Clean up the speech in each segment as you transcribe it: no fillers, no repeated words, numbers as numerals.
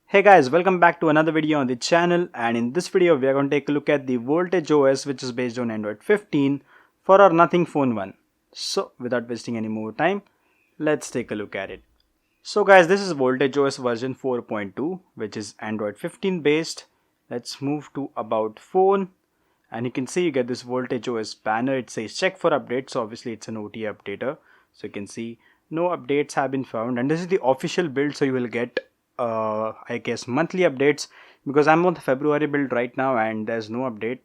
Hey guys, welcome back to another video on the channel, and in this video we are going to take a look at the VoltageOS, which is based on Android 15 for our Nothing Phone 1. So without wasting any more time, let's take a look at it. So guys, this is VoltageOS version 4.2, which is Android 15 based. Let's move to About Phone, and you can see you get this VoltageOS banner. It says check for updates, so obviously it's an OTA updater. So you can see no updates have been found, and this is the official build, so you will get I guess monthly updates, because I'm on the February build right now and there's no update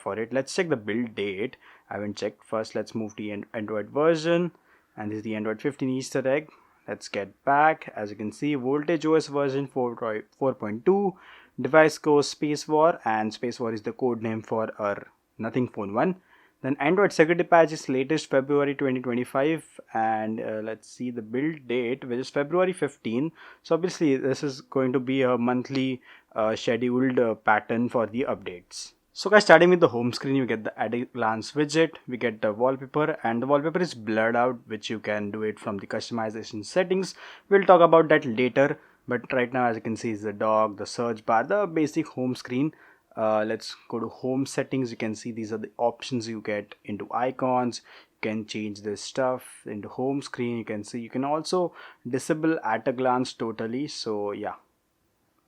for it. Let's check the build date. I haven't checked. First let's move to the Android version, and this is the Android 15 Easter egg. Let's get back. As you can see, VoltageOS version 4.2, device code Spacewar, and Spacewar is the code name for our Nothing Phone 1. Then Android security patch is latest February 2025, and let's see the build date, which is February 15. So obviously this is going to be a monthly scheduled pattern for the updates. So guys, starting with the home screen, you get the add a glance widget, we get the wallpaper, and the wallpaper is blurred out, which you can do it from the customization settings. We'll talk about that later, but right now as you can see is the dog, the search bar, the basic home screen. Let's go to home settings. You can see these are the options you get into icons. You can change this stuff into home screen. You can see you can also disable at a glance totally. So yeah,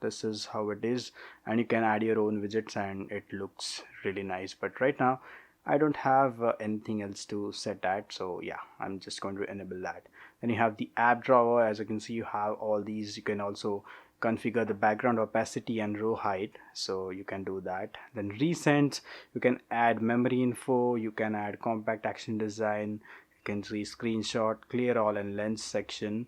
this is how it is, and you can add your own widgets and it looks really nice. But right now I don't have anything else to set at, so yeah, I'm just going to enable that. Then you have the app drawer. As you can see, you have all these. You can also configure the background opacity and row height, so you can do that. Then recents, you can add memory info, you can add compact action design, you can see screenshot, clear all, and lens section.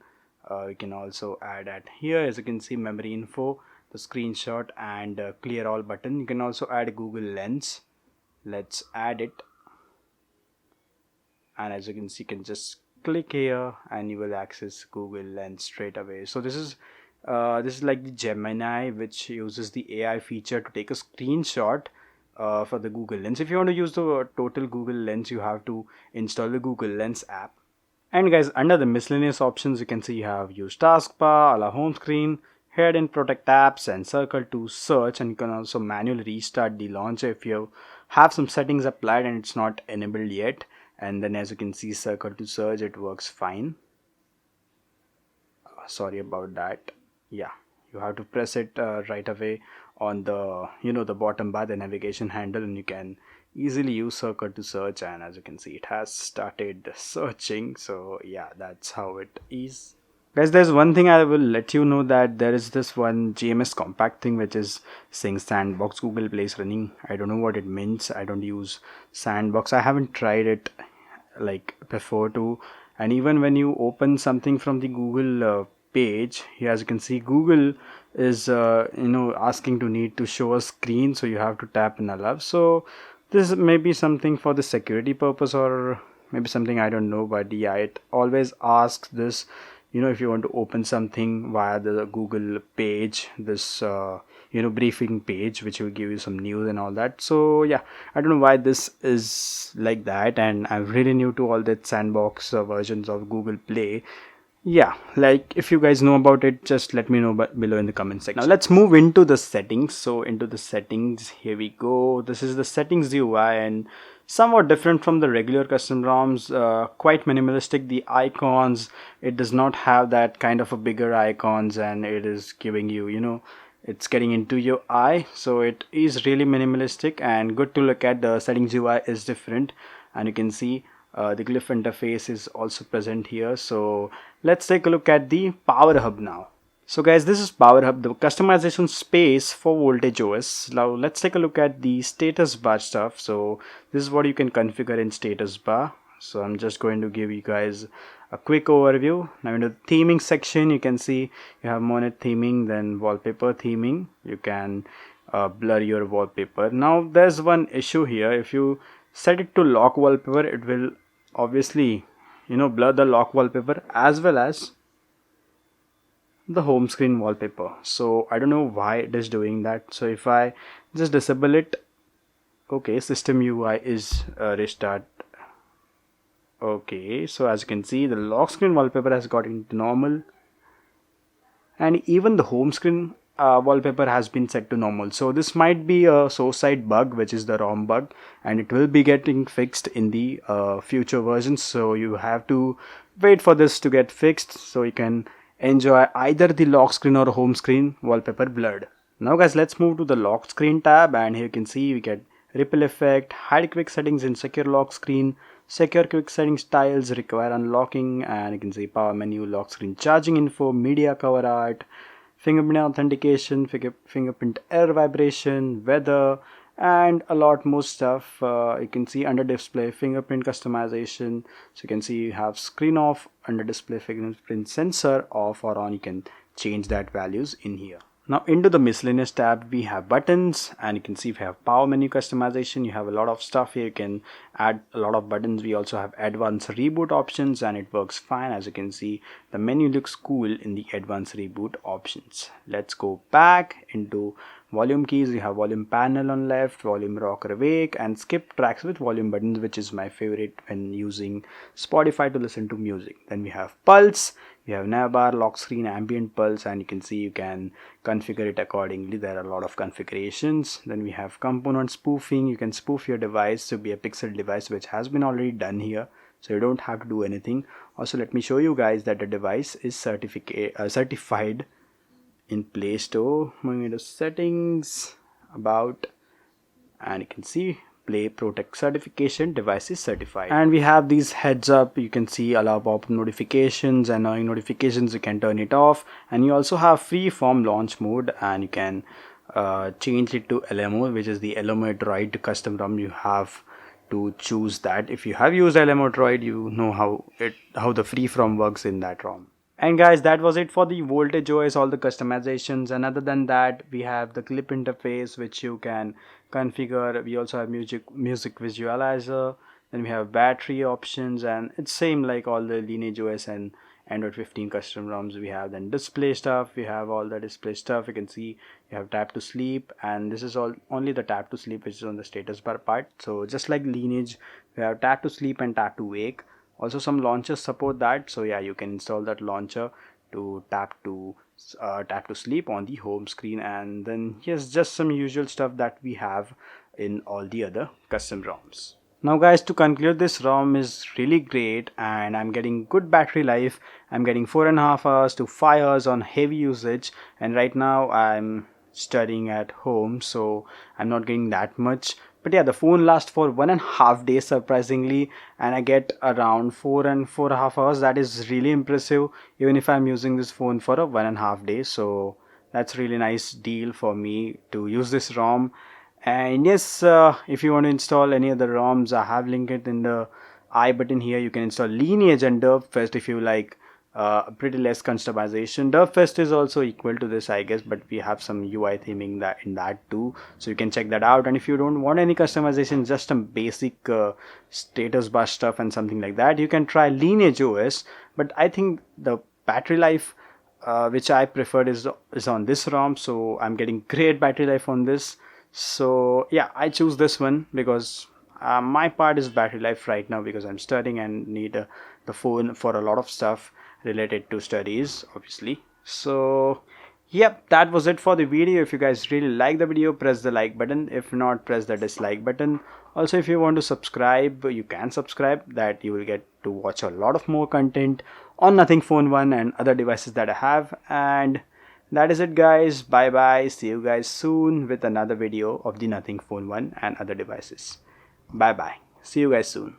You can also add at here, as you can see, memory info, the screenshot, and clear all button. You can also add Google Lens. Let's add it, and as you can see, you can just click here and you will access Google Lens straight away. So this is like the Gemini, which uses the AI feature to take a screenshot for the Google Lens. If you want to use the total Google Lens, you have to install the Google Lens app. And guys, under the miscellaneous options, you can see you have use taskbar, allow home screen, hide and protect apps, and circle to search. And you can also manually restart the launcher if you have some settings applied and it's not enabled yet. And then as you can see, circle to search, it works fine. Sorry about that. Yeah, you have to press it right away on the the bottom bar, the navigation handle, and you can easily use circle to search. And as you can see, it has started searching. So yeah, that's how it is. Guys, there's one thing I will let you know, that there is this one GMS compact thing which is saying sandbox Google Play is running. I don't know what it means. I don't use sandbox. I haven't tried it like before too. And even when you open something from the Google page here, as you can see, Google is asking to need to show a screen, so you have to tap in allow. So this may be something for the security purpose, or maybe something, I don't know, but yeah, it always asks this, if you want to open something via the Google page, this briefing page, which will give you some news and all that. So yeah, I don't know why this is like that, and I'm really new to all that sandbox versions of Google Play. Yeah, like if you guys know about it, just let me know below in the comment section. Now let's move into the settings. So into the settings, here we go. This is the settings UI, and somewhat different from the regular custom ROMs, quite minimalistic. The icons, it does not have that kind of a bigger icons, and it is giving you, it's getting into your eye. So it is really minimalistic and good to look at. The settings UI is different, and you can see the glyph interface is also present here. So let's take a look at the Power Hub now. So guys, this is Power Hub, the customization space for VoltageOS. Now let's take a look at the status bar stuff. So this is what you can configure in status bar. So I'm just going to give you guys a quick overview. Now in the theming section, you can see you have monet theming, then wallpaper theming. You can blur your wallpaper. Now there's one issue here. If you set it to lock wallpaper, it will obviously blur the lock wallpaper as well as the home screen wallpaper. So I don't know why it is doing that. So if I just disable it, okay, system UI is restart. Okay, so as you can see, the lock screen wallpaper has got into normal, and even the home screen wallpaper has been set to normal. So this might be a source side bug, which is the ROM bug, and it will be getting fixed in the future versions. So you have to wait for this to get fixed so you can enjoy either the lock screen or home screen wallpaper blurred. Now guys, let's move to the lock screen tab, and here you can see we get ripple effect, hide quick settings in secure lock screen, secure quick settings tiles require unlocking, and you can see power menu, lock screen charging info, media cover art, fingerprint authentication, fingerprint error vibration, weather, and a lot more stuff. You can see under display fingerprint customization. So you can see you have screen off, under display fingerprint sensor off or on. You can change that values in here. Now into the miscellaneous tab we have buttons, and you can see we have power menu customization. You have a lot of stuff here. You can add a lot of buttons. We also have advanced reboot options, and it works fine. As you can see, the menu looks cool in the advanced reboot options. Let's go back into volume keys. You have volume panel on left, volume rocker awake, and skip tracks with volume buttons, which is my favorite when using Spotify to listen to music. Then we have pulse. We have navbar, lock screen, ambient pulse, and you can see you can configure it accordingly. There are a lot of configurations. Then we have component spoofing. You can spoof your device to be a pixel device, which has been already done here, so you don't have to do anything. Also, let me show you guys that the device is certified in Play Store. Moving into settings, about, and you can see Play Protect certification, device is certified. And we have these heads up. You can see allow pop notifications, annoying notifications, you can turn it off. And you also have free form launch mode, and you can change it to LMO, which is the LMO Droid custom ROM. You have to choose that. If you have used LMO Droid, you know how the free form works in that ROM. And guys, that was it for the VoltageOS, all the customizations. And other than that, we have the clip interface, which you can configure. We also have music visualizer. Then we have battery options, and it's same like all the LineageOS and Android 15 custom ROMs we have. Then display stuff, we have all the display stuff. You can see you have tap to sleep, and this is only the tap to sleep, which is on the status bar part. So just like Lineage, we have tap to sleep and tap to wake. Also some launchers support that, so yeah, you can install that launcher to tap to sleep on the home screen. And then here's just some usual stuff that we have in all the other custom ROMs. Now guys, to conclude, this ROM is really great, and I'm getting good battery life. I'm getting 4.5 hours to 5 hours on heavy usage, and right now I'm studying at home, so I'm not getting that much. But yeah, the phone lasts for 1.5 days surprisingly, and I get around 4.5 hours. That is really impressive, even if I'm using this phone for a 1.5 days. So that's really nice deal for me to use this ROM. And yes, if you want to install any other ROMs, I have linked it in the I button here. You can install Lineage and Derpfest if you like pretty less customization. Derpfest is also equal to this, I guess, but we have some UI theming in that too, so you can check that out. And if you don't want any customization, just some basic status bar stuff and something like that, you can try LineageOS. But I think the battery life which I preferred is on this ROM, so I'm getting great battery life on this. So yeah, I choose this one because my part is battery life right now, because I'm studying and need the phone for a lot of stuff related to studies, obviously. So yep, that was it for the video. If you guys really like the video, press the like button. If not, press the dislike button. Also, if you want to subscribe, you can subscribe. That you will get to watch a lot of more content on Nothing Phone 1 and other devices that I have. And that is it guys, bye bye, see you guys soon with another video of the Nothing Phone 1 and other devices. Bye bye, see you guys soon.